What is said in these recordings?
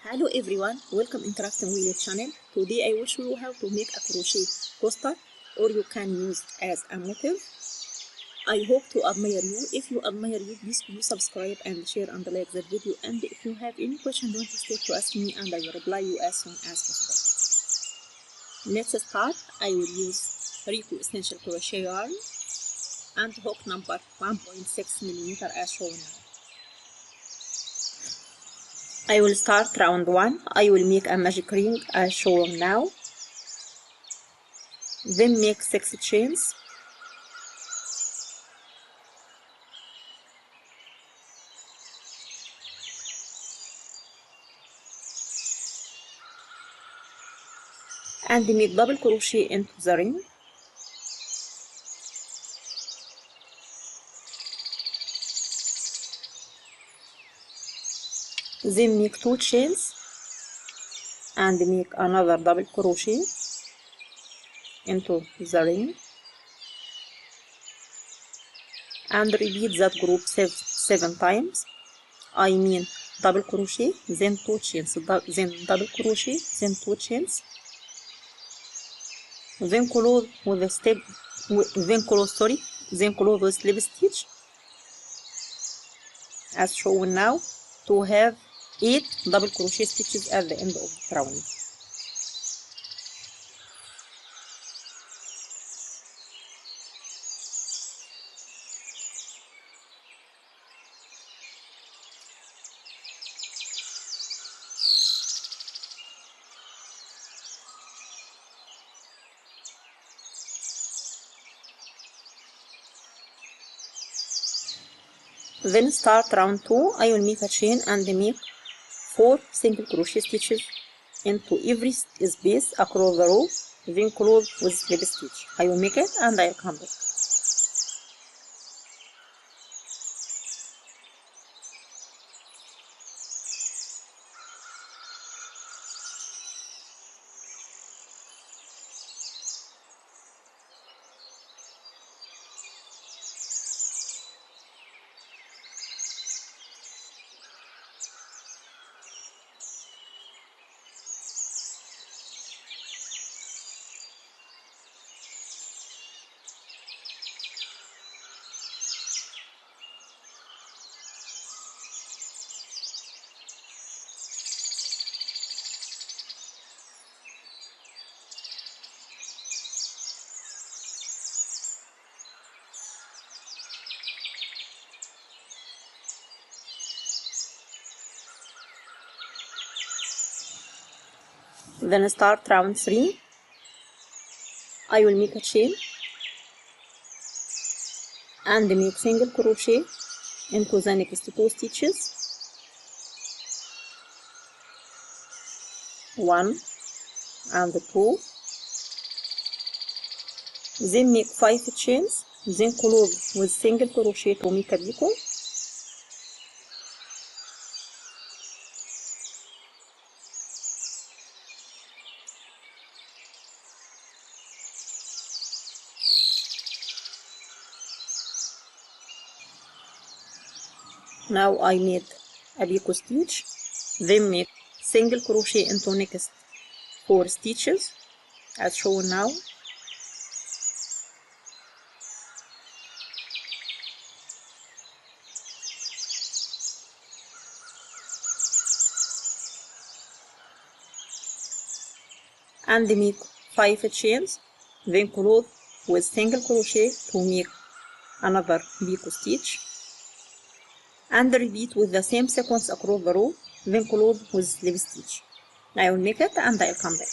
Hello everyone, welcome in craftingwheel channel. Today I will show you how to make a crochet coaster, or you can use as a motif. I hope to admire you. If you admire you, please do subscribe and share and like the video. And if you have any question, don't hesitate to ask me and I will reply you as soon as possible. Let's start. I will use Rico Essential Crochet yarn and hook number 1.6mm as shown now. I will start round 1. I will make a magic ring as shown now. Then make 6 chains. And make double crochet into the ring. Then make 2 chains and make another double crochet into the ring, and repeat that group 7 times. I mean double crochet, then 2 chains, then double crochet, then 2 chains, then close with the step, then close with slip stitch as shown now, to have 8 double crochet stitches at the end of the round. Then start round 2. I will make a chain and make 4 single crochet stitches into every space across the row, then close with slip stitch. I will make it and I will come back. Then start round 3. I will make a chain and make single crochet into the next 2 stitches, 1 and 2, then make 5 chains, then close with single crochet to make a decor. Now I made a picot stitch, then make single crochet into next 4 stitches as shown now. And make 5 chains, then close with single crochet to make another picot stitch, and repeat with the same sequence across the row, then close with slip stitch. I will make it and I will come back.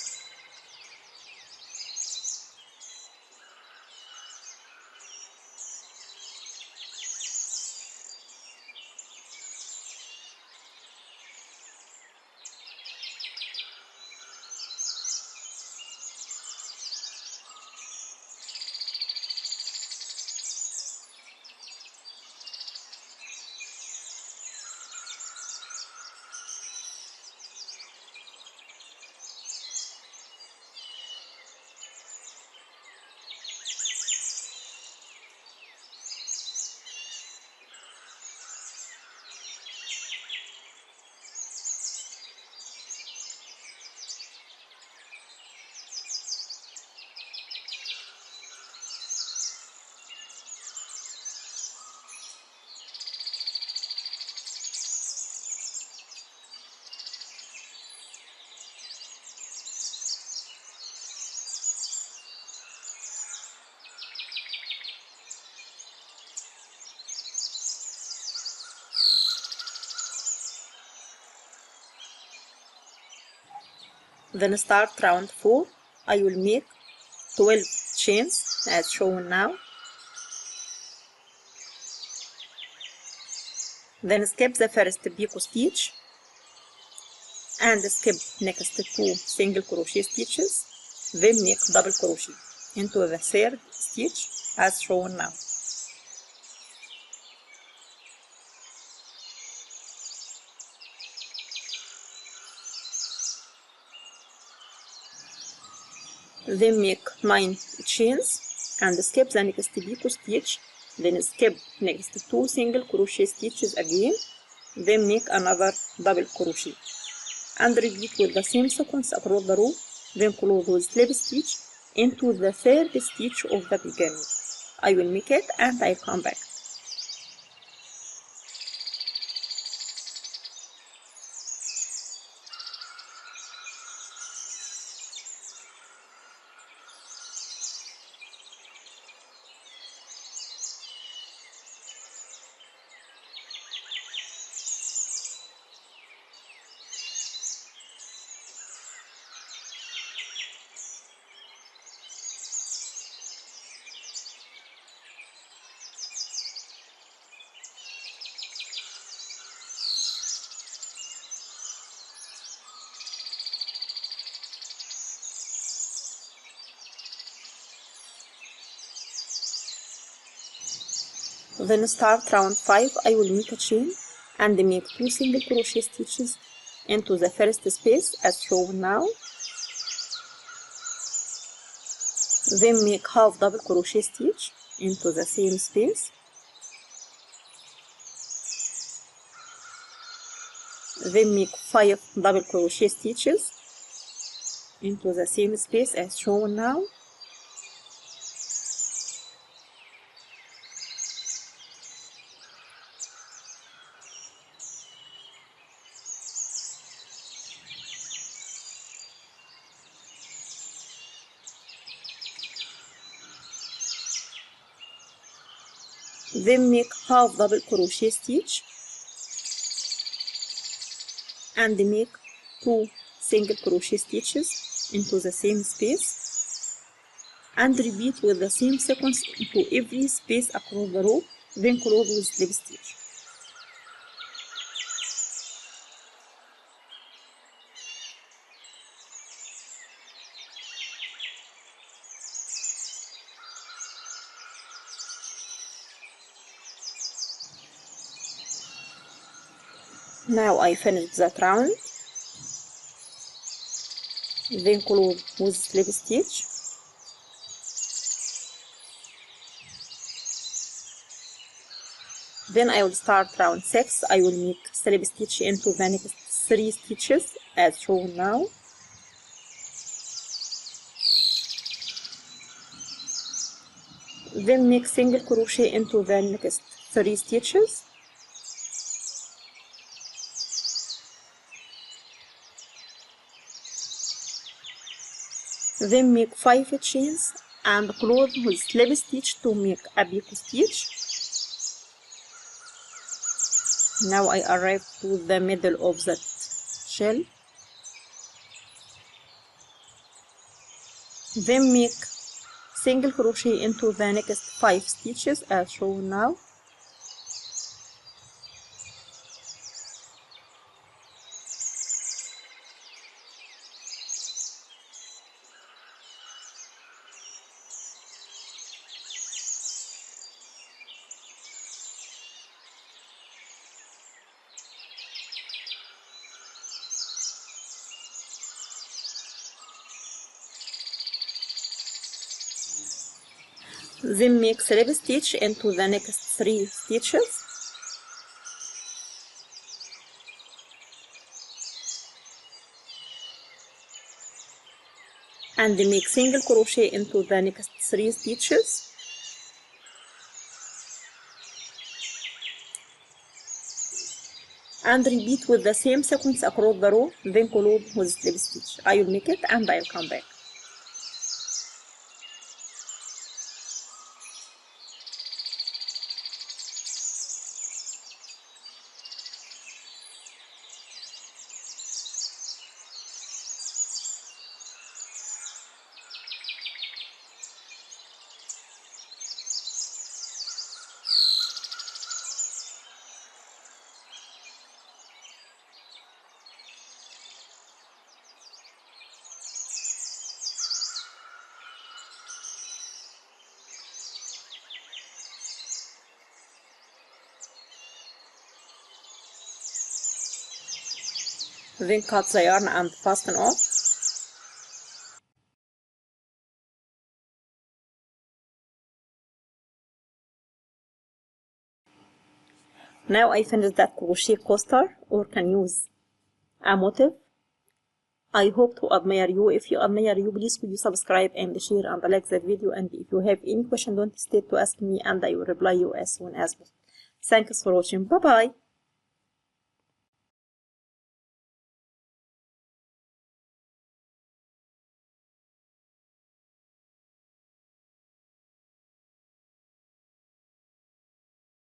Then start round 4. I will make 12 chains as shown now. Then skip the first picot stitch and skip next 2 single crochet stitches. Then make double crochet into the third stitch as shown now. Then make 9 chains and skip the next picot stitch. Then skip next 2 single crochet stitches again. Then make another double crochet and repeat with the same sequence across the row. Then close with slip stitch into the third stitch of the beginning. I will make it and I'll come back. Then start round 5. I will make a chain and make 2 single crochet stitches into the first space as shown now. Then make half double crochet stitch into the same space. Then make 5 double crochet stitches into the same space as shown now. Then make half double crochet stitch and make 2 single crochet stitches into the same space and repeat with the same sequence into every space across the row. Then close with slip stitch. Now I finished that round. Then close with slip stitch. Then I will start round 6. I will make slip stitch into the next 3 stitches as shown now. Then make single crochet into the next 3 stitches. Then make 5 chains and close with slip stitch to make a picot stitch. Now I arrive to the middle of that shell. Then make single crochet into the next 5 stitches as shown now. Then make slip stitch into the next 3 stitches. And make single crochet into the next 3 stitches. And repeat with the same sequence across the row, then close with slip stitch. I will make it and I will come back. Then cut the yarn and fasten off. Now I finished that crochet coaster, or can use a motif. I hope to admire you. If you admire you, please could you subscribe and share and like that video. And if you have any question, don't hesitate to ask me and I will reply you as soon as possible. Thanks for watching. Bye bye.